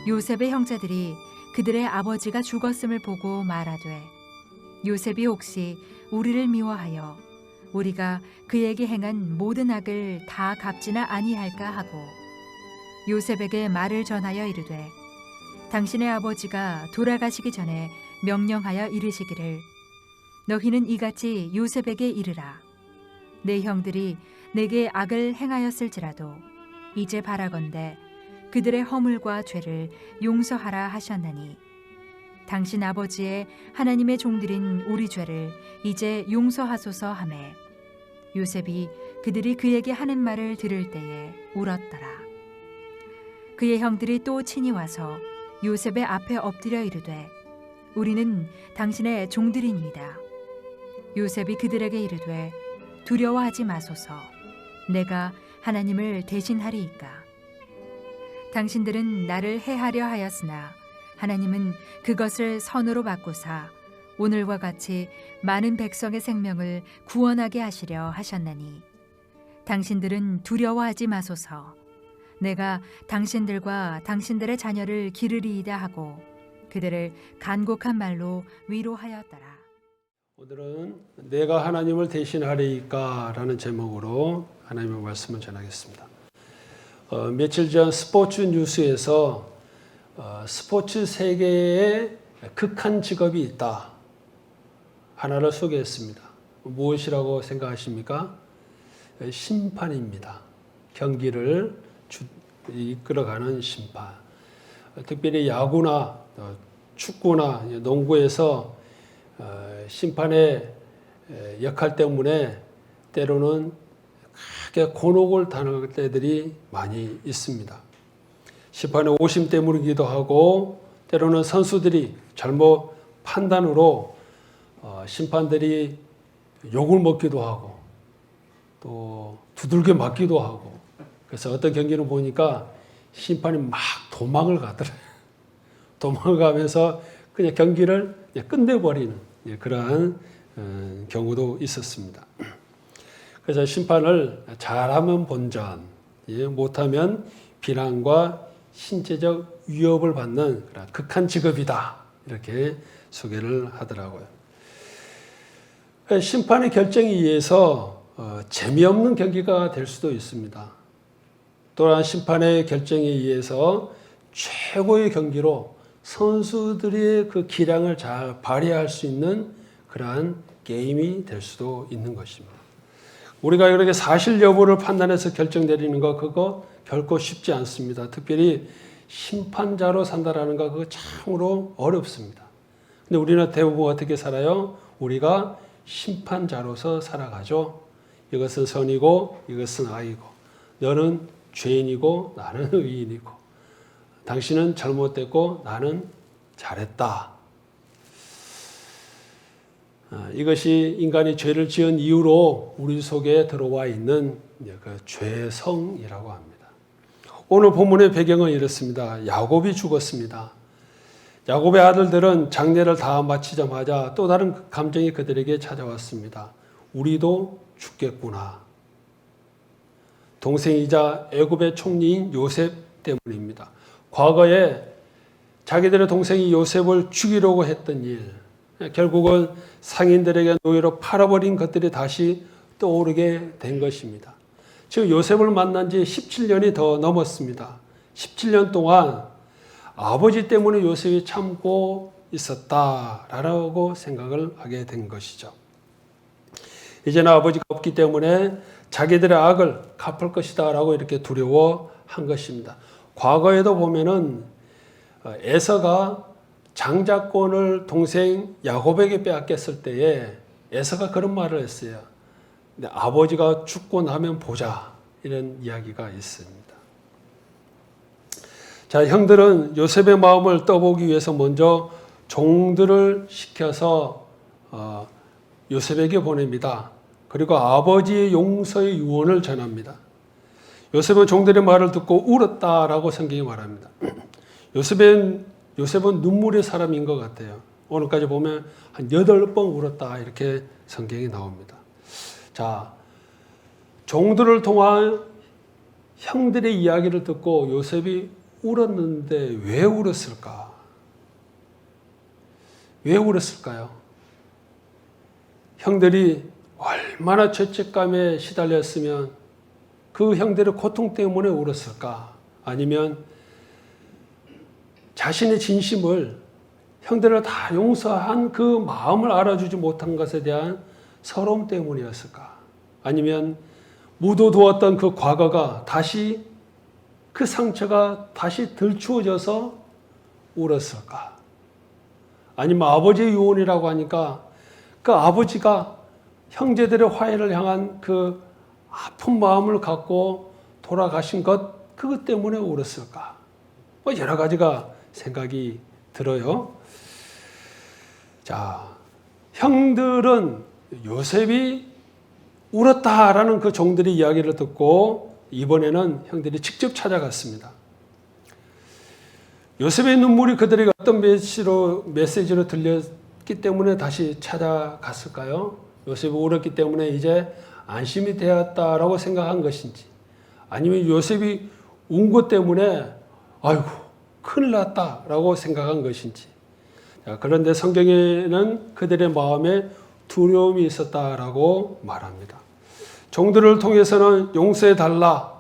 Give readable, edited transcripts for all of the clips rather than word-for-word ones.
요셉의 형제들이 그들의 아버지가 죽었음을 보고 말하되 요셉이 혹시 우리를 미워하여 우리가 그에게 행한 모든 악을 다 갚지나 아니할까 하고 요셉에게 말을 전하여 이르되 당신의 아버지가 돌아가시기 전에 명령하여 이르시기를 너희는 이같이 요셉에게 이르라. 내 형들이 내게 악을 행하였을지라도 이제 바라건대 그들의 허물과 죄를 용서하라 하셨나니 당신 아버지의 하나님의 종들인 우리 죄를 이제 용서하소서 하매 요셉이 그들이 그에게 하는 말을 들을 때에 울었더라. 그의 형들이 또 친히 와서 요셉의 앞에 엎드려 이르되 우리는 당신의 종들이니이다. 요셉이 그들에게 이르되 두려워하지 마소서. 내가 하나님을 대신하리이까. 당신들은 나를 해하려 하였으나 하나님은 그것을 선으로 바꾸사 오늘과 같이 많은 백성의 생명을 구원하게 하시려 하셨나니 당신들은 두려워하지 마소서. 내가 당신들과 당신들의 자녀를 기르리이다 하고 그들을 간곡한 말로 위로하였더라. 오늘은 내가 하나님을 대신하리이까 라는 제목으로 하나님의 말씀을 전하겠습니다. 며칠 전 스포츠 뉴스에서 스포츠 세계에 극한 직업이 있다 하나를 소개했습니다. 무엇이라고 생각하십니까? 심판입니다. 경기를 이끌어가는 심판. 특별히 야구나 축구나 농구에서 심판의 역할 때문에 때로는 크게 곤혹을 당할 때들이 많이 있습니다. 심판의 오심 때문이기도 하고 때로는 선수들이 잘못 판단으로 심판들이 욕을 먹기도 하고 또 두들겨 맞기도 하고 그래서 어떤 경기를 보니까 심판이 막 도망을 가더라고요. 도망을 가면서 그냥 경기를 끝내버리는 그러한 경우도 있었습니다. 그래서 심판을 잘하면 본전, 못하면 비난과 신체적 위협을 받는 그런 극한 직업이다. 이렇게 소개를 하더라고요. 심판의 결정에 의해서 재미없는 경기가 될 수도 있습니다. 또한 심판의 결정에 의해서 최고의 경기로 선수들의 그 기량을 잘 발휘할 수 있는 그러한 게임이 될 수도 있는 것입니다. 우리가 이렇게 사실 여부를 판단해서 결정 내리는 거 그거 결코 쉽지 않습니다. 특별히 심판자로 산다라는 거 그거 참으로 어렵습니다. 근데 우리는 대부분 어떻게 살아요? 우리가 심판자로서 살아가죠. 이것은 선이고 이것은 악이고 너는 죄인이고 나는 의인이고 당신은 잘못됐고 나는 잘했다. 이것이 인간이 죄를 지은 이후로 우리 속에 들어와 있는 그 죄성이라고 합니다. 오늘 본문의 배경은 이렇습니다. 야곱이 죽었습니다. 야곱의 아들들은 장례를 다 마치자마자 또 다른 감정이 그들에게 찾아왔습니다. 우리도 죽겠구나. 동생이자 애굽의 총리인 요셉 때문입니다. 과거에 자기들의 동생이 요셉을 죽이려고 했던 일, 결국은 상인들에게 노예로 팔아버린 것들이 다시 떠오르게 된 것입니다. 지금 요셉을 만난 지 17년이 더 넘었습니다. 17년 동안 아버지 때문에 요셉이 참고 있었다라고 생각을 하게 된 것이죠. 이제는 아버지가 없기 때문에 자기들의 악을 갚을 것이다 라고 이렇게 두려워한 것입니다. 과거에도 보면은 에서가 장자권을 동생 야곱에게 빼앗겼을 때에 에서가 그런 말을 했어요. 근데 아버지가 죽고 나면 보자 이런 이야기가 있습니다. 자, 형들은 요셉의 마음을 떠보기 위해서 먼저 종들을 시켜서 요셉에게 보냅니다. 그리고 아버지의 용서의 유언을 전합니다. 요셉은 종들의 말을 듣고 울었다라고 성경이 말합니다. 요셉은 눈물의 사람인 것 같아요. 오늘까지 보면 한 8번 울었다 이렇게 성경이 나옵니다. 자, 종들을 통한 형들의 이야기를 듣고 요셉이 울었는데 왜 울었을까? 왜 울었을까요? 형들이 얼마나 죄책감에 시달렸으면 그 형들의 고통 때문에 울었을까? 아니면 자신의 진심을 형들을 다 용서한 그 마음을 알아주지 못한 것에 대한 서러움 때문이었을까? 아니면 묻어두었던 그 과거가 다시 그 상처가 다시 들추어져서 울었을까? 아니면 아버지의 유언이라고 하니까 그 아버지가 형제들의 화해를 향한 그 아픈 마음을 갖고 돌아가신 것, 그것 때문에 울었을까? 뭐 여러 가지가 생각이 들어요. 자, 형들은 요셉이 울었다라는 그 종들의 이야기를 듣고 이번에는 형들이 직접 찾아갔습니다. 요셉의 눈물이 그들에게 어떤 메시지로 들렸기 때문에 다시 찾아갔을까요? 요셉이 울었기 때문에 이제 안심이 되었다라고 생각한 것인지, 아니면 요셉이 운 것 때문에 아이고 큰일 났다라고 생각한 것인지. 그런데 성경에는 그들의 마음에 두려움이 있었다라고 말합니다. 종들을 통해서는 용서해달라,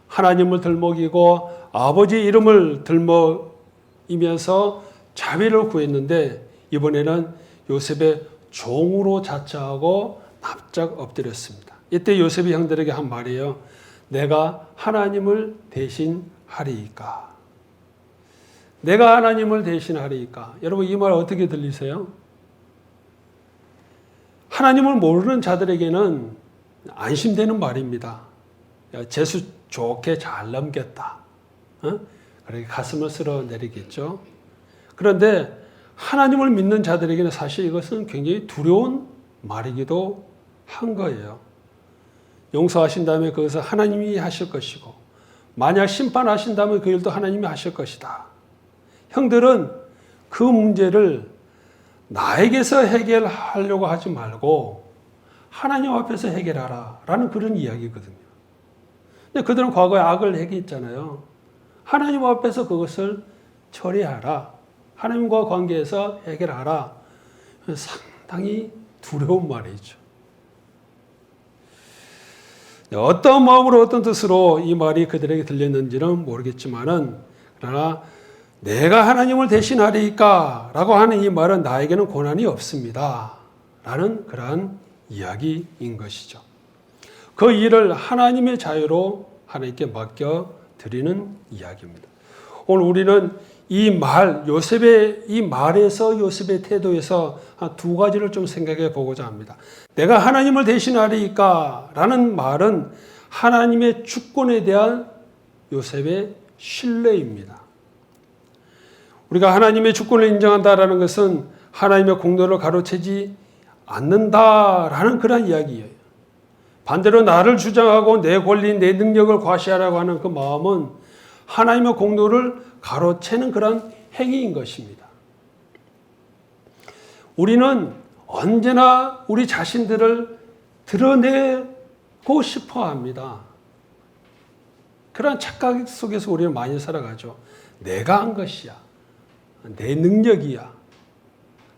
하나님을 들먹이고 아버지 이름을 들먹이면서 자비를 구했는데 이번에는 요셉의 종으로 자처하고 납작 엎드렸습니다. 이때 요셉이 형들에게 한 말이에요. 내가 하나님을 대신하리이까. 내가 하나님을 대신하리이까. 여러분 이 말 어떻게 들리세요? 하나님을 모르는 자들에게는 안심되는 말입니다. 재수 좋게 잘 넘겼다. 그렇게 가슴을 쓸어내리겠죠. 그런데 하나님을 믿는 자들에게는 사실 이것은 굉장히 두려운 말이기도 한 거예요. 용서하신다면 그것을 하나님이 하실 것이고, 만약 심판하신다면 그 일도 하나님이 하실 것이다. 형들은 그 문제를 나에게서 해결하려고 하지 말고 하나님 앞에서 해결하라 라는 그런 이야기거든요. 근데 그들은 과거에 악을 행했잖아요. 하나님 앞에서 그것을 처리하라. 하나님과 관계에서 해결하라. 상당히 두려운 말이죠. 어떤 마음으로 어떤 뜻으로 이 말이 그들에게 들렸는지는 모르겠지만은, 그러나 내가 하나님을 대신하리까 라고 하는 이 말은 나에게는 고난이 없습니다 라는 그러한 이야기인 것이죠. 그 일을 하나님의 자유로 하나님께 맡겨드리는 이야기입니다. 오늘 우리는 이 말, 요셉의 이 말에서, 요셉의 태도에서 한 두 가지를 좀 생각해 보고자 합니다. 내가 하나님을 대신하리까 라는 말은 하나님의 주권에 대한 요셉의 신뢰입니다. 우리가 하나님의 주권을 인정한다라는 것은 하나님의 공로를 가로채지 않는다라는 그런 이야기예요. 반대로 나를 주장하고 내 권리, 내 능력을 과시하라고 하는 그 마음은 하나님의 공로를 가로채는 그런 행위인 것입니다. 우리는 언제나 우리 자신들을 드러내고 싶어 합니다. 그런 착각 속에서 우리는 많이 살아가죠. 내가 한 것이야. 내 능력이야.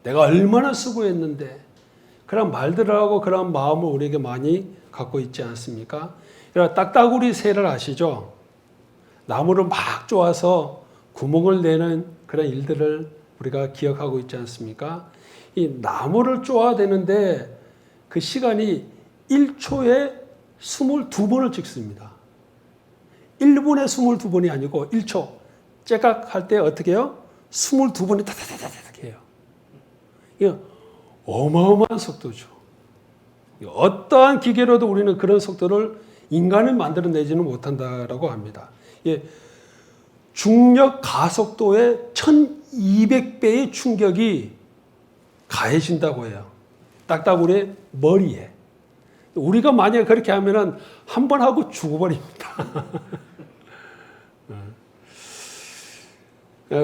내가 얼마나 수고했는데. 그런 말들을 하고 그런 마음을 우리에게 많이 갖고 있지 않습니까? 딱따구리 새를 아시죠? 나무를 막 쪼아서 구멍을 내는 그런 일들을 우리가 기억하고 있지 않습니까? 이 나무를 쪼아대는데 그 시간이 1초에 22번을 찍습니다. 1분에 22번이 아니고 1초. 째깍할 때 어떻게 해요? 22번이 타타타타타 해요. 이거 어마어마한 속도죠. 어떠한 기계로도 우리는 그런 속도를 인간을 만들어내지는 못한다라고 합니다. 예, 중력 가속도의 1200배의 충격이 가해진다고 해요. 딱따구리의 머리에. 우리가 만약에 그렇게 하면은 한 번 하고 죽어버립니다.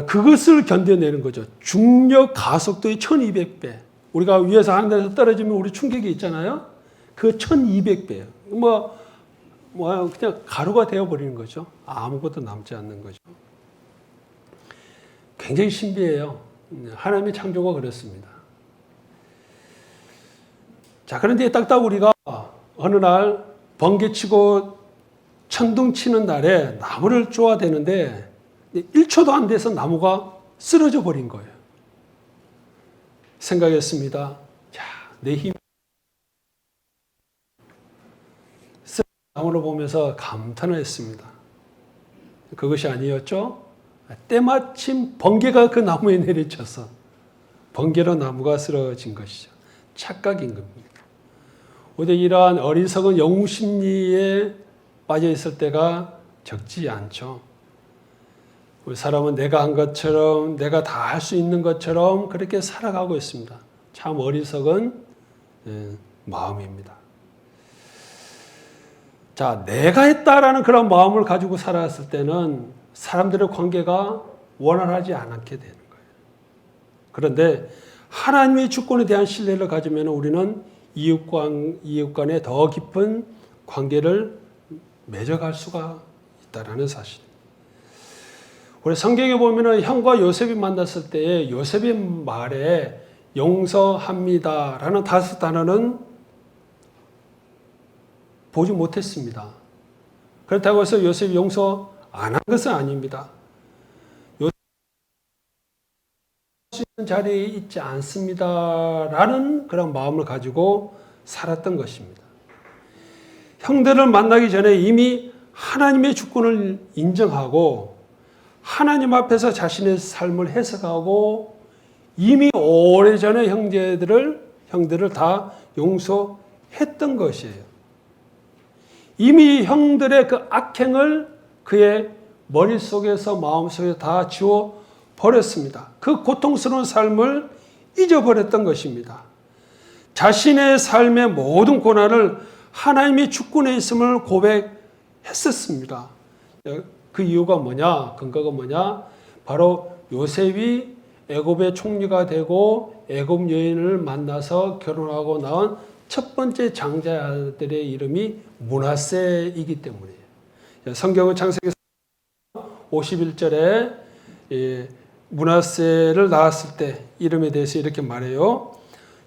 그것을 견뎌내는 거죠. 중력 가속도의 1200배. 우리가 위에서 하는 데서 떨어지면 우리 충격이 있잖아요. 그 1200배예요. 그냥 가루가 되어버리는 거죠. 아무것도 남지 않는 거죠. 굉장히 신비해요. 하나님의 창조가 그렇습니다. 자, 그런데 딱딱 우리가 어느 날 번개치고 천둥치는 날에 나무를 쪼아 대는데 1초도 안 돼서 나무가 쓰러져 버린 거예요. 생각했습니다. 자, 내 힘. 나무를 보면서 감탄을 했습니다. 그것이 아니었죠? 때마침 번개가 그 나무에 내리쳐서 번개로 나무가 쓰러진 것이죠. 착각인 겁니다. 우리 이러한 어리석은 영웅 심리에 빠져 있을 때가 적지 않죠. 우리 사람은 내가 한 것처럼, 내가 다 할 수 있는 것처럼 그렇게 살아가고 있습니다. 참 어리석은 마음입니다. 자, 내가 했다라는 그런 마음을 가지고 살아왔을 때는 사람들의 관계가 원활하지 않게 되는 거예요. 그런데 하나님의 주권에 대한 신뢰를 가지면 우리는 이웃 간에 더 깊은 관계를 맺어갈 수가 있다는 사실입니다. 우리 성경에 보면 형과 요셉이 만났을 때 요셉의 말에 용서합니다라는 5단어는 보지 못했습니다. 그렇다고 해서 요셉이 용서 안 한 것은 아닙니다. 요셉이 수 있는 자리에 있지 않습니다라는 그런 마음을 가지고 살았던 것입니다. 형들을 만나기 전에 이미 하나님의 주권을 인정하고 하나님 앞에서 자신의 삶을 해석하고 이미 오래전에 형들을 다 용서했던 것이에요. 이미 형들의 그 악행을 그의 머릿속에서 마음속에 다 지워 버렸습니다. 그 고통스러운 삶을 잊어버렸던 것입니다. 자신의 삶의 모든 고난을 하나님의 주권에 있음을 고백했었습니다. 그 이유가 뭐냐? 근거가 뭐냐? 바로 요셉이 애굽의 총리가 되고 애굽 여인을 만나서 결혼하고 낳은 첫 번째 장자들의 이름이 므낫세이기 때문이에요. 성경은 창세기 51절에 므낫세를 낳았을 때 이름에 대해서 이렇게 말해요.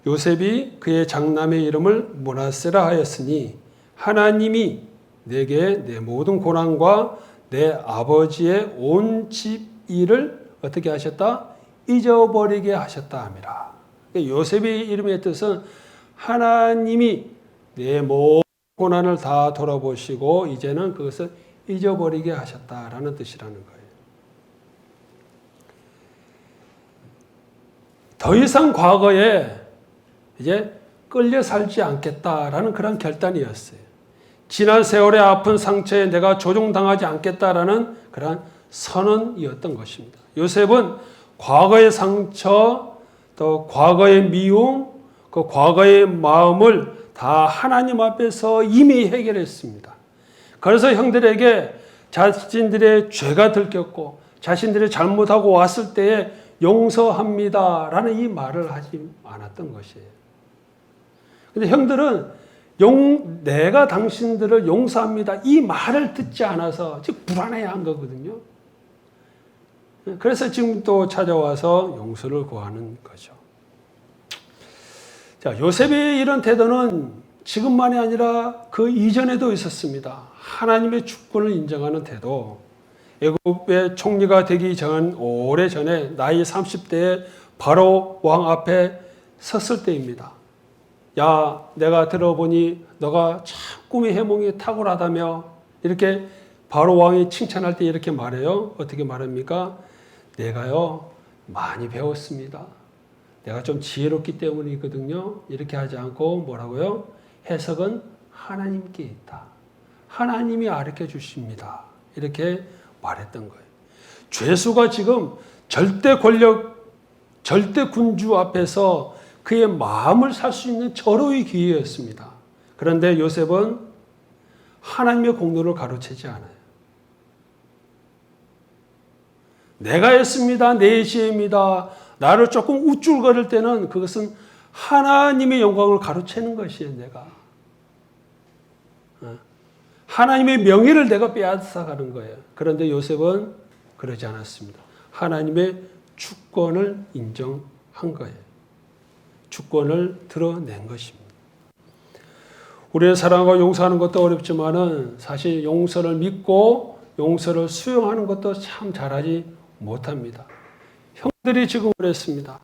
요셉이 그의 장남의 이름을 므낫세라 하였으니 하나님이 내게 내 모든 고난과 내 아버지의 온 집 일을 어떻게 하셨다? 잊어버리게 하셨다 함이라. 요셉의 이름의 뜻은 하나님이 내 모든 고난을 다 돌아보시고 이제는 그것을 잊어버리게 하셨다라는 뜻이라는 거예요. 더 이상 과거에 이제 끌려 살지 않겠다라는 그런 결단이었어요. 지난 세월의 아픈 상처에 내가 조종당하지 않겠다라는 그런 선언이었던 것입니다. 요셉은 과거의 상처, 또 과거의 미움, 그 과거의 마음을 다 하나님 앞에서 이미 해결했습니다. 그래서 형들에게 자신들의 죄가 들켰고 자신들이 잘못하고 왔을 때에 용서합니다라는 이 말을 하지 않았던 것이에요. 근데 형들은 내가 당신들을 용서합니다. 이 말을 듣지 않아서 지금 불안해한 거거든요. 그래서 지금 또 찾아와서 용서를 구하는 거죠. 자, 요셉의 이런 태도는 지금만이 아니라 그 이전에도 있었습니다. 하나님의 주권을 인정하는 태도. 애굽의 총리가 되기 전 오래전에 나이 30대에 바로 왕 앞에 섰을 때입니다. 야, 내가 들어보니 너가 참 꿈이 해몽이 탁월하다며 이렇게 바로 왕이 칭찬할 때 이렇게 말해요. 어떻게 말합니까? 내가요 많이 배웠습니다. 내가 좀 지혜롭기 때문이거든요. 이렇게 하지 않고 뭐라고요? 해석은 하나님께 있다. 하나님이 가르쳐 주십니다. 이렇게 말했던 거예요. 죄수가 지금 절대 권력, 절대 군주 앞에서 그의 마음을 살 수 있는 절호의 기회였습니다. 그런데 요셉은 하나님의 공로를 가로채지 않아요. 내가 했습니다. 내 지혜입니다. 나를 조금 우쭐거릴 때는 그것은 하나님의 영광을 가로채는 것이에요. 내가. 하나님의 명예를 내가 빼앗아가는 거예요. 그런데 요셉은 그러지 않았습니다. 하나님의 주권을 인정한 거예요. 주권을 드러낸 것입니다. 우리의 사랑과 용서하는 것도 어렵지만은 사실 용서를 믿고 용서를 수용하는 것도 참 잘하지 못합니다. 형들이 지금 그랬습니다.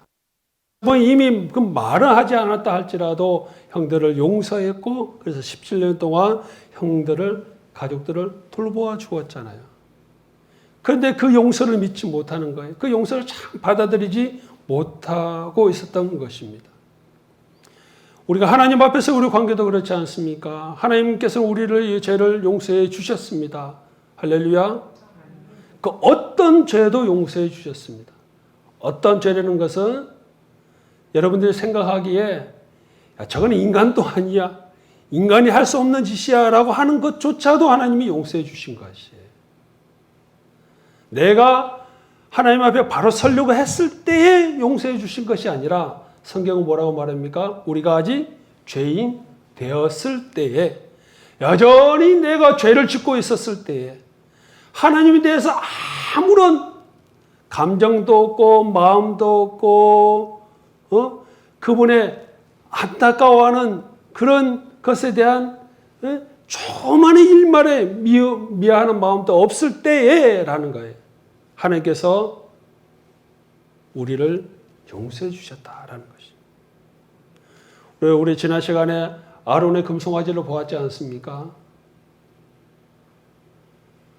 뭐 이미 그 말은 하지 않았다 할지라도 형들을 용서했고 그래서 17년 동안 형들을 가족들을 돌보아 주었잖아요. 그런데 그 용서를 믿지 못하는 거예요. 그 용서를 참 받아들이지 못하고 있었던 것입니다. 우리가 하나님 앞에서 우리 관계도 그렇지 않습니까? 하나님께서 우리를 죄를 용서해 주셨습니다. 할렐루야. 그 어떤 죄도 용서해 주셨습니다. 어떤 죄라는 것은 여러분들이 생각하기에 야, 저건 인간도 아니야. 인간이 할 수 없는 짓이야 라고 하는 것조차도 하나님이 용서해 주신 것이에요. 내가 하나님 앞에 바로 서려고 했을 때에 용서해 주신 것이 아니라 성경은 뭐라고 말합니까? 우리가 아직 죄인 되었을 때에 여전히 내가 죄를 짓고 있었을 때에 하나님에 대해서 아무런 감정도 없고 마음도 없고 그분의 안타까워하는 그런 것에 대한 조만의 일말에 미안한 마음도 없을 때에 라는 거예요. 하나님께서 우리를 용서해 주셨다라는 것입니다. 우리 지난 시간에 아론의 금송아지를 보았지 않습니까?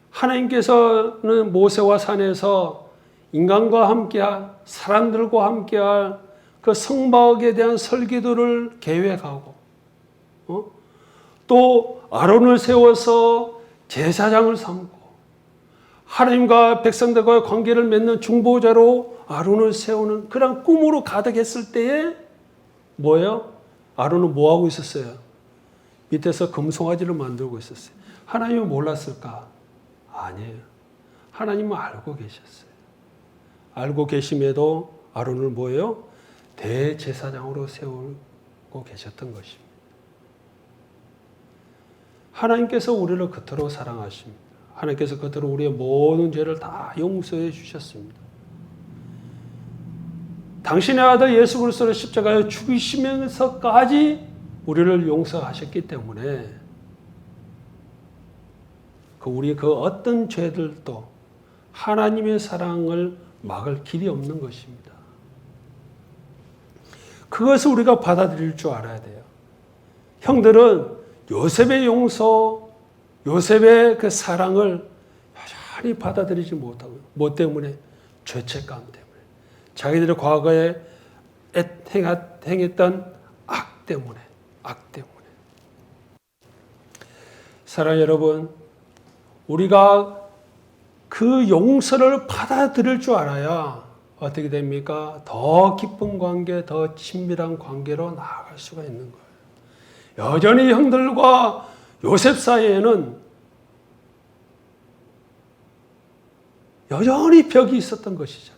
하나님께서는 모세와 산에서 인간과 함께할 사람들과 함께할 그 성막에 대한 설계도를 계획하고 또 아론을 세워서 제사장을 삼고 하나님과 백성들과의 관계를 맺는 중보자로 아론을 세우는 그런 꿈으로 가득했을 때에 뭐예요? 아론은 뭐하고 있었어요? 밑에서 금송아지를 만들고 있었어요. 하나님은 몰랐을까? 아니에요. 하나님은 알고 계셨어요. 알고 계심에도 아론을 뭐예요? 대제사장으로 세우고 계셨던 것입니다. 하나님께서 우리를 그토록 사랑하십니다. 하나님께서 그토록 우리의 모든 죄를 다 용서해 주셨습니다. 당신의 아들 예수 그리스도를 십자가에 죽이시면서까지 우리를 용서하셨기 때문에 우리의 그 어떤 죄들도 하나님의 사랑을 막을 길이 없는 것입니다. 그것을 우리가 받아들일 줄 알아야 돼요. 형들은 요셉의 용서, 요셉의 그 사랑을 여전히 받아들이지 못하고, 뭐 때문에? 죄책감 때문에. 자기들의 과거에 행했던 악 때문에. 사랑하는 여러분, 우리가 그 용서를 받아들일 줄 알아야 어떻게 됩니까? 더 깊은 관계, 더 친밀한 관계로 나아갈 수가 있는 거예요. 여전히 형들과 요셉 사이에는 여전히 벽이 있었던 것이잖아요.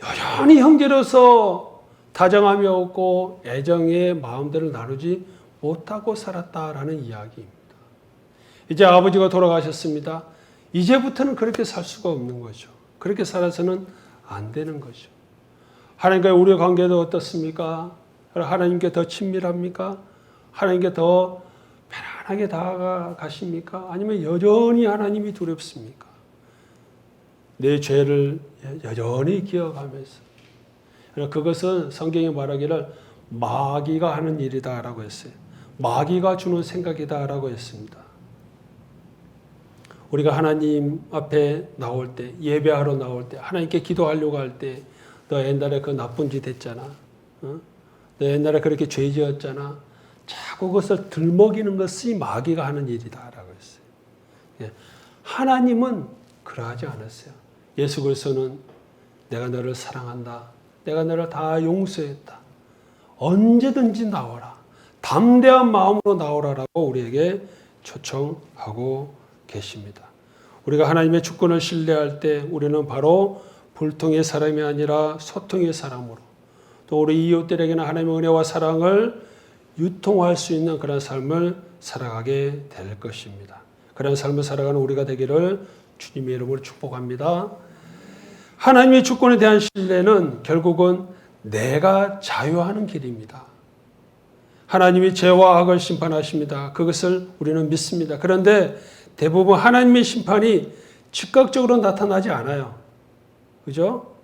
여전히 형제로서 다정함이 없고 애정의 마음들을 나누지 못하고 살았다라는 이야기입니다. 이제 아버지가 돌아가셨습니다. 이제부터는 그렇게 살 수가 없는 거죠. 그렇게 살아서는 안 되는 거죠. 하나님과의 우리의 관계도 어떻습니까? 하나님께 더 친밀합니까? 하나님께 더 편안하게 다가가십니까? 아니면 여전히 하나님이 두렵습니까? 내 죄를 여전히 기억하면서. 그것은 성경이 말하기를 마귀가 하는 일이다라고 했어요. 마귀가 주는 생각이다라고 했습니다. 우리가 하나님 앞에 나올 때, 예배하러 나올 때, 하나님께 기도하려고 할 때, 너 옛날에 그 나쁜 짓 했잖아. 너 옛날에 그렇게 죄 지었잖아. 자꾸 그것을 들먹이는 것이 마귀가 하는 일이다라고 했어요. 하나님은 그러하지 않았어요. 예수 그리스도는 내가 너를 사랑한다. 내가 너를 다 용서했다. 언제든지 나오라. 담대한 마음으로 나오라라고 우리에게 초청하고 계십니다. 우리가 하나님의 주권을 신뢰할 때 우리는 바로 불통의 사람이 아니라 소통의 사람으로 또 우리 이웃들에게는 하나님의 은혜와 사랑을 유통할 수 있는 그런 삶을 살아가게 될 것입니다. 그런 삶을 살아가는 우리가 되기를 주님의 이름으로 축복합니다. 하나님의 주권에 대한 신뢰는 결국은 내가 자유하는 길입니다. 하나님이 죄와 악을 심판하십니다. 그것을 우리는 믿습니다. 그런데 대부분 하나님의 심판이 즉각적으로 나타나지 않아요. 그죠?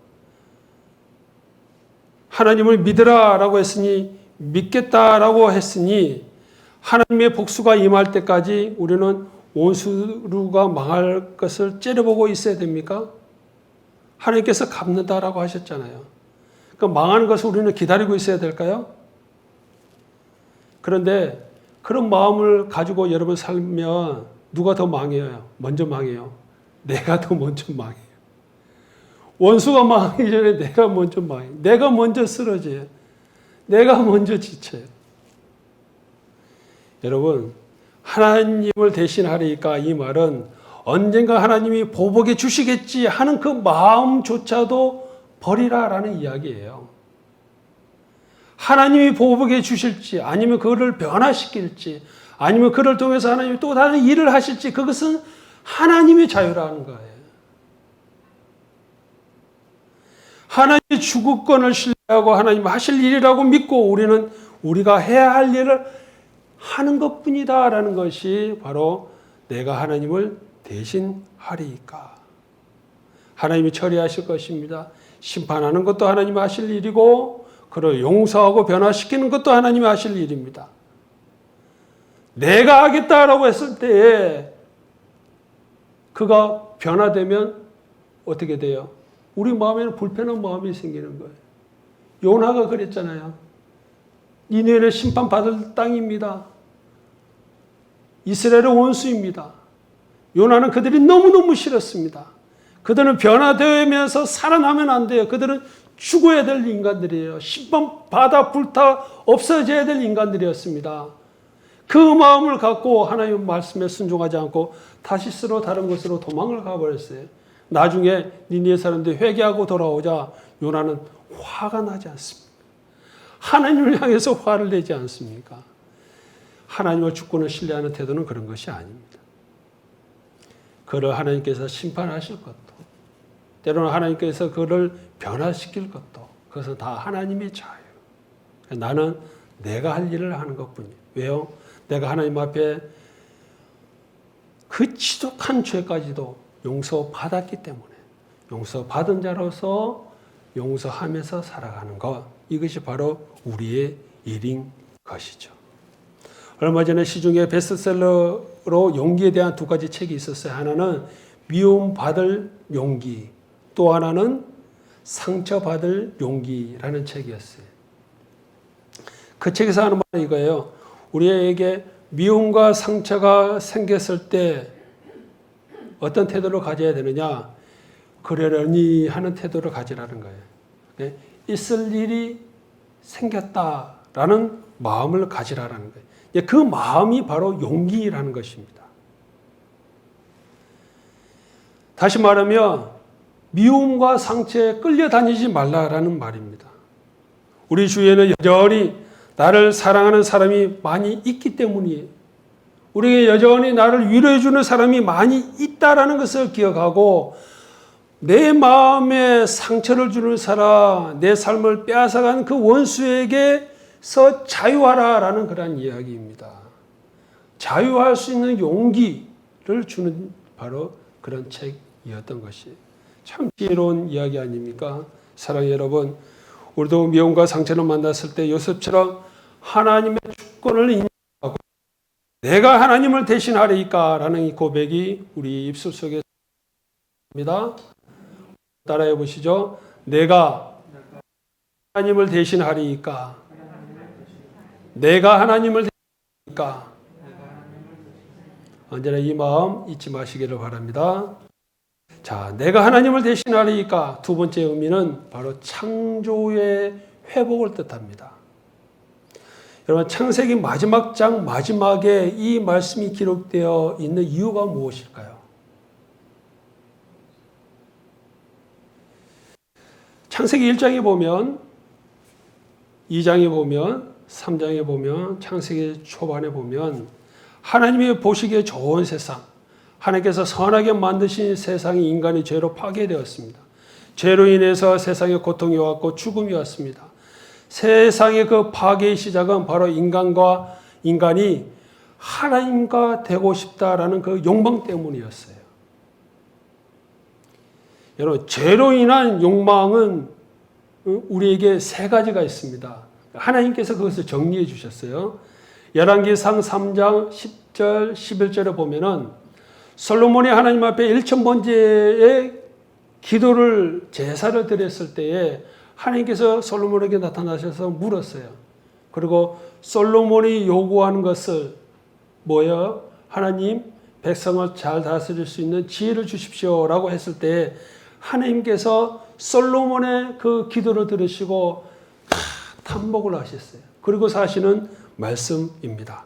하나님을 믿으라라고 했으니, 믿겠다라고 했으니 하나님의 복수가 임할 때까지 우리는 원수가 망할 것을 째려보고 있어야 됩니까? 하나님께서 갚는다라고 하셨잖아요. 그러니까 망하는 것을 우리는 기다리고 있어야 될까요? 그런데 그런 마음을 가지고 여러분 살면 누가 더 망해요? 먼저 망해요. 내가 더 먼저 망해요. 원수가 망하기 전에 내가 먼저 망해요. 내가 먼저 쓰러져요. 내가 먼저 지쳐요. 여러분, 하나님을 대신하리까 이 말은 언젠가 하나님이 보복해 주시겠지 하는 그 마음조차도 버리라라는 이야기예요. 하나님이 보복해 주실지, 아니면 그를 변화시킬지, 아니면 그를 통해서 하나님이 또 다른 일을 하실지, 그것은 하나님의 자유라는 거예요. 하나님의 주권을 신뢰하고 하나님 하실 일이라고 믿고 우리는 우리가 해야 할 일을 하는 것뿐이다라는 것이 바로 내가 하나님을 대신하리이까. 하나님이 처리하실 것입니다. 심판하는 것도 하나님이 하실 일이고, 그를 용서하고 변화시키는 것도 하나님이 하실 일입니다. 내가 하겠다라고 했을 때에 그가 변화되면 어떻게 돼요? 우리 마음에는 불편한 마음이 생기는 거예요. 요나가 그랬잖아요. 니느웨는 심판받을 땅입니다. 이스라엘의 원수입니다. 요나는 그들이 너무너무 싫었습니다. 그들은 변화되면서 살아나면 안 돼요. 그들은 죽어야 될 인간들이에요. 심판받아 불타 없어져야 될 인간들이었습니다. 그 마음을 갖고 하나님의 말씀에 순종하지 않고 다시스로 다른 곳으로 도망을 가버렸어요. 나중에 니느웨 사람들이 회개하고 돌아오자 요나는 화가 나지 않습니다. 하나님을 향해서 화를 내지 않습니까? 하나님의 주권을 신뢰하는 태도는 그런 것이 아닙니다. 그를 하나님께서 심판하실 것도, 때로는 하나님께서 그를 변화시킬 것도, 그것은 다 하나님의 자유. 나는 내가 할 일을 하는 것뿐이에요. 왜요? 내가 하나님 앞에 그 지독한 죄까지도 용서받았기 때문에, 용서받은 자로서 용서하면서 살아가는 것, 이것이 바로 우리의 일인 것이죠. 얼마 전에 시중에 베스트셀러로 용기에 대한 두 가지 책이 있었어요. 하나는 미움받을 용기, 또 하나는 상처받을 용기라는 책이었어요. 그 책에서 하는 말은 이거예요. 우리에게 미움과 상처가 생겼을 때 어떤 태도를 가져야 되느냐? 그러려니 하는 태도를 가지라는 거예요. 있을 일이 생겼다라는 마음을 가지라는 거예요. 그 마음이 바로 용기라는 것입니다. 다시 말하면 미움과 상처에 끌려다니지 말라라는 말입니다. 우리 주위에는 여전히 나를 사랑하는 사람이 많이 있기 때문이에요. 우리에게 여전히 나를 위로해 주는 사람이 많이 있다라는 것을 기억하고, 내 마음에 상처를 주는 사람, 내 삶을 빼앗아간 그 원수에게서 자유하라라는 그런 이야기입니다. 자유할 수 있는 용기를 주는 바로 그런 책이었던 것이 참 지혜로운 이야기 아닙니까? 사랑하는 여러분, 우리도 미움과 상처를 만났을 때 요셉처럼 하나님의 주권을 인정하고 내가 하나님을 대신하리까라는 이 고백이 우리 입술 속에 있습니다. 따라해 보시죠. 내가 하나님을 대신하리까. 내가 하나님을 대신하리까. 언제나 이 마음 잊지 마시기를 바랍니다. 자, 내가 하나님을 대신하리까. 두 번째 의미는 바로 창조의 회복을 뜻합니다. 여러분, 창세기 마지막 장 마지막에 이 말씀이 기록되어 있는 이유가 무엇일까요? 창세기 1장에 보면, 2장에 보면, 3장에 보면, 창세기 초반에 보면 하나님이 보시기에 좋은 세상, 하나님께서 선하게 만드신 세상이 인간의 죄로 파괴되었습니다. 죄로 인해서 세상에 고통이 왔고 죽음이 왔습니다. 세상의 그 파괴의 시작은 바로 인간이 하나님과 되고 싶다라는 그 욕망 때문이었어요. 여러분, 죄로 인한 욕망은 우리에게 세 가지가 있습니다. 하나님께서 그것을 정리해 주셨어요. 열왕기상 3장 10절, 11절에 보면은 솔로몬이 하나님 앞에 1000번째의 기도를 제사를 드렸을 때에 하나님께서 솔로몬에게 나타나셔서 물었어요. 그리고 솔로몬이 요구하는 것을 뭐예요? 하나님, 백성을 잘 다스릴 수 있는 지혜를 주십시오라고 했을 때 하나님께서 솔로몬의 그 기도를 들으시고 탐복을 하셨어요. 그리고 사시는 말씀입니다.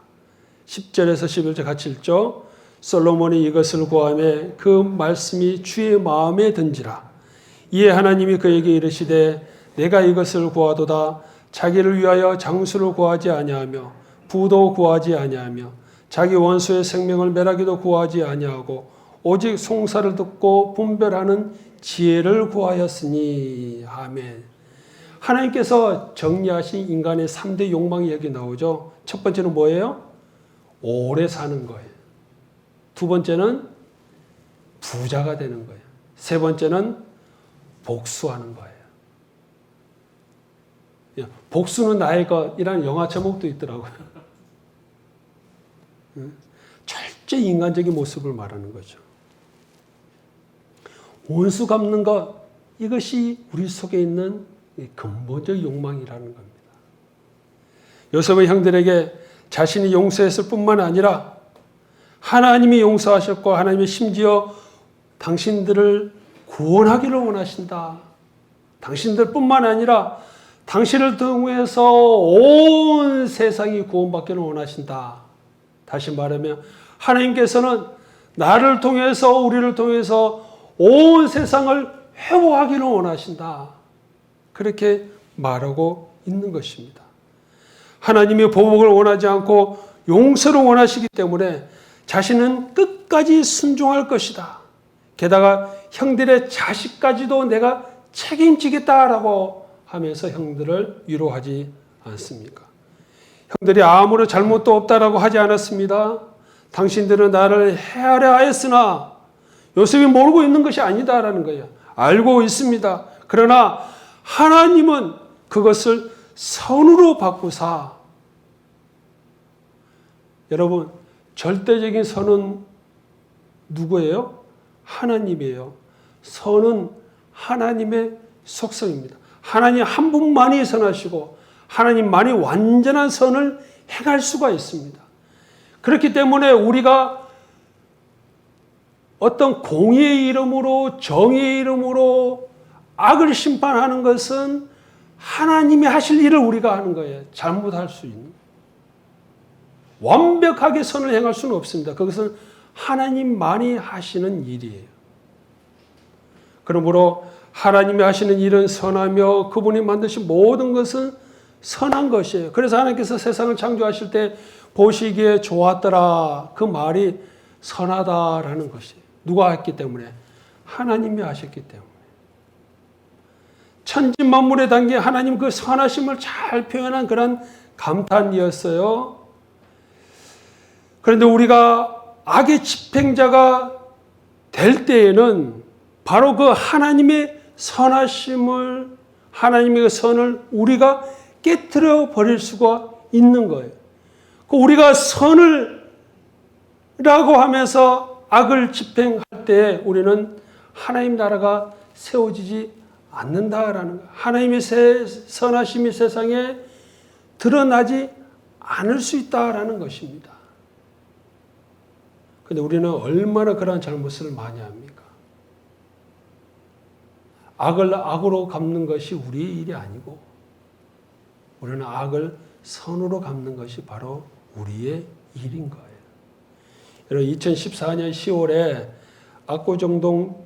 10절에서 11절 같이 읽죠. 솔로몬이 이것을 구하매 그 말씀이 주의 마음에 든지라. 이에 하나님이 그에게 이르시되 내가 이것을 구하도다. 자기를 위하여 장수를 구하지 아니하며 부도 구하지 아니하며 자기 원수의 생명을 멸하기도 구하지 아니하고 오직 송사를 듣고 분별하는 지혜를 구하였으니. 아멘. 하나님께서 정리하신 인간의 3대 욕망이 여기 나오죠. 첫 번째는 뭐예요? 오래 사는 거예요. 두 번째는 부자가 되는 거예요. 세 번째는 복수하는 거예요. 복수는 나의 것이라는 영화 제목도 있더라고요. 철저히 인간적인 모습을 말하는 거죠. 원수 갚는 것, 이것이 우리 속에 있는 근본적 욕망이라는 겁니다. 요셉은 형들에게 자신이 용서했을 뿐만 아니라 하나님이 용서하셨고 하나님이 심지어 당신들을 구원하기를 원하신다. 당신들 뿐만 아니라 당신을 통해서 온 세상이 구원받기를 원하신다. 다시 말하면 하나님께서는 나를 통해서 우리를 통해서 온 세상을 회복하기를 원하신다. 그렇게 말하고 있는 것입니다. 하나님이 보복을 원하지 않고 용서를 원하시기 때문에 자신은 끝까지 순종할 것이다. 게다가 형들의 자식까지도 내가 책임지겠다라고 하면서 형들을 위로하지 않습니까? 형들이 아무런 잘못도 없다라고 하지 않았습니다. 당신들은 나를 해하려 하였으나 요셉이 모르고 있는 것이 아니다라는 거예요. 알고 있습니다. 그러나 하나님은 그것을 선으로 바꾸사. 여러분, 절대적인 선은 누구예요? 하나님이에요. 선은 하나님의 속성입니다. 하나님 한 분만이 선하시고 하나님만이 완전한 선을 행할 수가 있습니다. 그렇기 때문에 우리가 어떤 공의의 이름으로 정의의 이름으로 악을 심판하는 것은 하나님이 하실 일을 우리가 하는 거예요. 잘못할 수 있는. 완벽하게 선을 행할 수는 없습니다. 그것은 하나님만이 하시는 일이에요. 그러므로 하나님이 하시는 일은 선하며 그분이 만드신 모든 것은 선한 것이에요. 그래서 하나님께서 세상을 창조하실 때 보시기에 좋았더라. 그 말이 선하다라는 것이에요. 누가 했기 때문에? 하나님이 하셨기 때문에. 천지 만물에 담긴 하나님 그 선하심을 잘 표현한 그런 감탄이었어요. 그런데 우리가 악의 집행자가 될 때에는 바로 그 하나님의 선하심을, 하나님의 선을 우리가 깨트려 버릴 수가 있는 거예요. 우리가 선을 라고 하면서 악을 집행할 때 우리는 하나님 나라가 세워지지 않는다라는 거예요. 하나님의 선하심이 세상에 드러나지 않을 수 있다라는 것입니다. 그런데 우리는 얼마나 그러한 잘못을 많이 합니까? 악을 악으로 갚는 것이 우리의 일이 아니고 우리는 악을 선으로 갚는 것이 바로 우리의 일인 거예요. 여러분 2014년 10월에 압구정동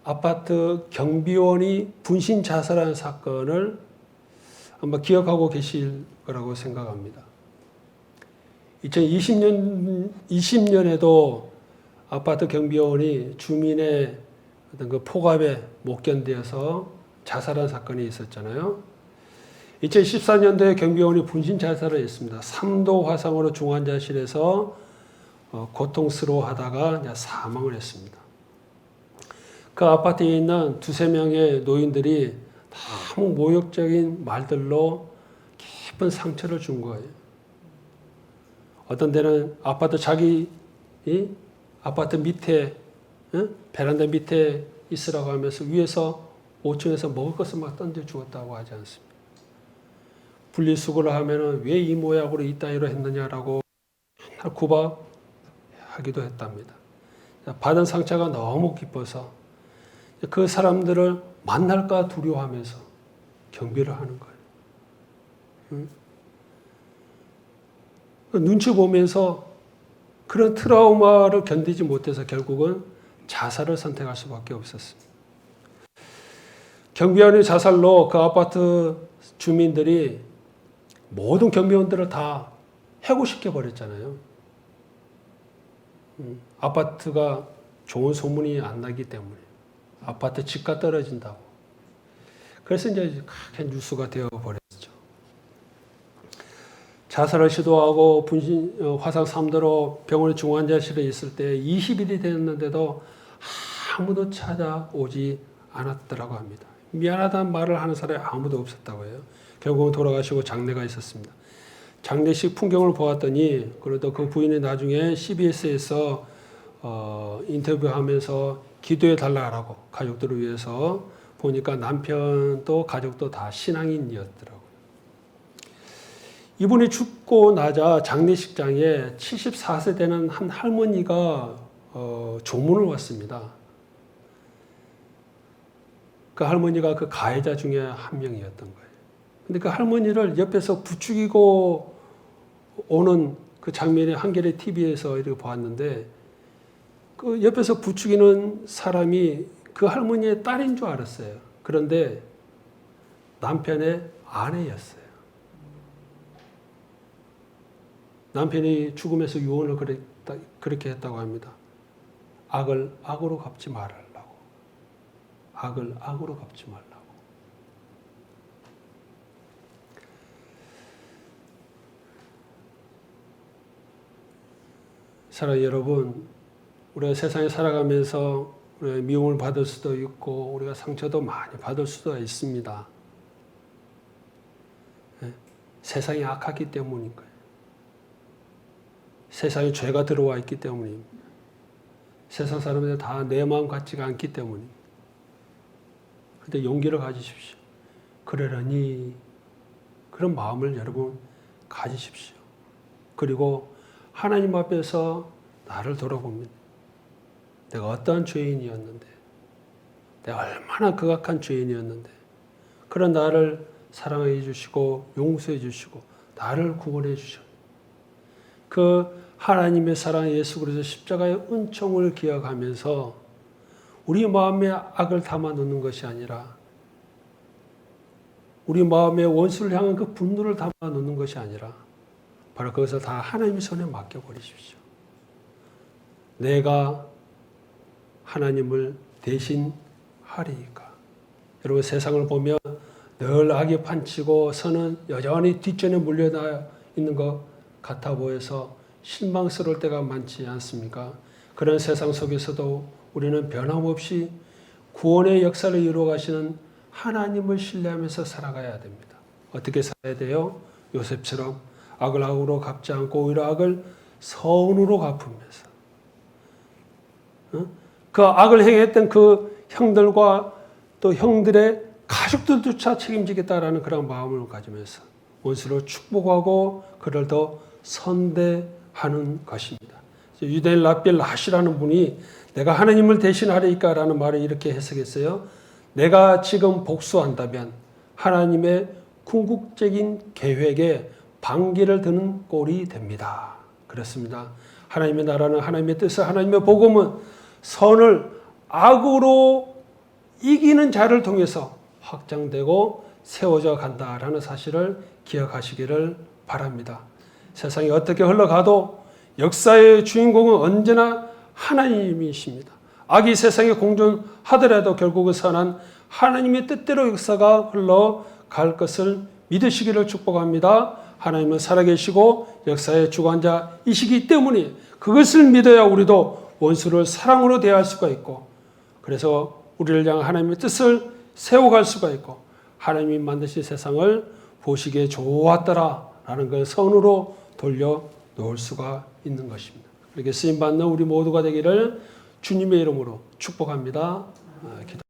아파트 경비원이 분신 자살한 사건을 아마 기억하고 계실 거라고 생각합니다. 2020년에도 아파트 경비원이 주민의 어떤 그 폭압에 못 견뎌서 자살한 사건이 있었잖아요. 2014년도에 경비원이 분신 자살을 했습니다. 3도 화상으로 중환자실에서 고통스러워하다가 이제 사망을 했습니다. 그 아파트에 있는 두세 명의 노인들이 너무 모욕적인 말들로 깊은 상처를 준 거예요. 어떤 데는 자기 아파트 밑에 베란다 밑에 있으라고 하면서 위에서 5층에서 먹을 것을 막 던져 주었다고 하지 않습니까? 분리수거를 하면은 왜 이 모양으로 이따위로 했느냐라고 맨날 구박하기도 했답니다. 받은 상처가 너무 깊어서 그 사람들을 만날까 두려워하면서 경비를 하는 거예요. 눈치 보면서 그런 트라우마를 견디지 못해서 결국은 자살을 선택할 수밖에 없었습니다. 경비원의 자살로 그 아파트 주민들이 모든 경비원들을 다 해고시켜 버렸잖아요. 아파트가 좋은 소문이 안 나기 때문에 아파트 집가 떨어진다고. 그래서 이제 크게 뉴스가 되어 버렸죠. 자살을 시도하고 화상 3도로 병원의 중환자실에 있을 때 20일이 됐는데도 아무도 찾아오지 않았더라고 합니다. 미안하다는 말을 하는 사람이 아무도 없었다고 해요. 결국은 돌아가시고 장례가 있었습니다. 장례식 풍경을 보았더니 그래도 그 부인이 나중에 CBS에서 인터뷰하면서 기도해 달라고 가족들을 위해서 보니까 남편도 가족도 다 신앙인이었더라고요. 이분이 죽고 나자 장례식장에 74세 되는 한 할머니가 조문을 왔습니다. 그 할머니가 그 가해자 중에 한 명이었던 거예요. 근데 그 할머니를 옆에서 부추기고 오는 그 장면이 한겨레 TV에서 이렇게 보았는데 그 옆에서 부추기는 사람이 그 할머니의 딸인 줄 알았어요. 그런데 남편의 아내였어요. 남편이 죽음에서 유언을 그렇게 했다고 합니다. 악을 악으로 갚지 말라고. 악을 악으로 갚지 말라고. 사랑하는 여러분, 우리가 세상에 살아가면서 우리가 미움을 받을 수도 있고 우리가 상처도 많이 받을 수도 있습니다. 세상이 악하기 때문인 거예요. 세상에 죄가 들어와 있기 때문입니다. 세상 사람들 다 내 마음 같지가 않기 때문입니다. 근데 용기를 가지십시오. 그러려니 그런 마음을 여러분 가지십시오. 그리고 하나님 앞에서 나를 돌아봅니다. 내가 어떠한 죄인이었는데, 내가 얼마나 극악한 죄인이었는데, 그런 나를 사랑해 주시고 용서해 주시고 나를 구원해 주셨. 그 하나님의 사랑 예수 그리스도 십자가의 은총을 기억하면서 우리 마음에 악을 담아 놓는 것이 아니라 우리 마음에 원수를 향한 그 분노를 담아 놓는 것이 아니라 바로 그것을 다 하나님의 손에 맡겨버리십시오. 내가 하나님을 대신하리이까. 여러분 세상을 보면 늘 악이 판치고 선은 여전히 뒷전에 물려나 있는 것 같아 보여서 실망스러울 때가 많지 않습니까? 그런 세상 속에서도 우리는 변함없이 구원의 역사를 이루어 가시는 하나님을 신뢰하면서 살아가야 됩니다. 어떻게 살아야 돼요? 요셉처럼 악을 악으로 갚지 않고 오히려 악을 선으로 갚으면서 그 악을 행했던 그 형들과 또 형들의 가족들조차 책임지겠다라는 그런 마음을 가지면서 원수를 축복하고 그를 더 선대하는 것입니다. 유대인 라필 라시라는 분이 내가 하나님을 대신하리까라는 말을 이렇게 해석했어요. 내가 지금 복수한다면 하나님의 궁극적인 계획에 반기를 드는 꼴이 됩니다. 그렇습니다. 하나님의 나라는 하나님의 뜻은 하나님의 복음은 선을 악으로 이기는 자를 통해서 확장되고 세워져 간다라는 사실을 기억하시기를 바랍니다. 세상이 어떻게 흘러가도 역사의 주인공은 언제나 하나님이십니다. 악이 세상에 공존하더라도 결국은 선한 하나님의 뜻대로 역사가 흘러갈 것을 믿으시기를 축복합니다. 하나님은 살아계시고 역사의 주관자이시기 때문에 그것을 믿어야 우리도 원수를 사랑으로 대할 수가 있고, 그래서 우리를 향한 하나님의 뜻을 세워갈 수가 있고, 하나님이 만드신 세상을 보시기에 좋았더라라는 걸 선으로 돌려놓을 수가 있는 것입니다. 이렇게 쓰임받는 우리 모두가 되기를 주님의 이름으로 축복합니다. 기도.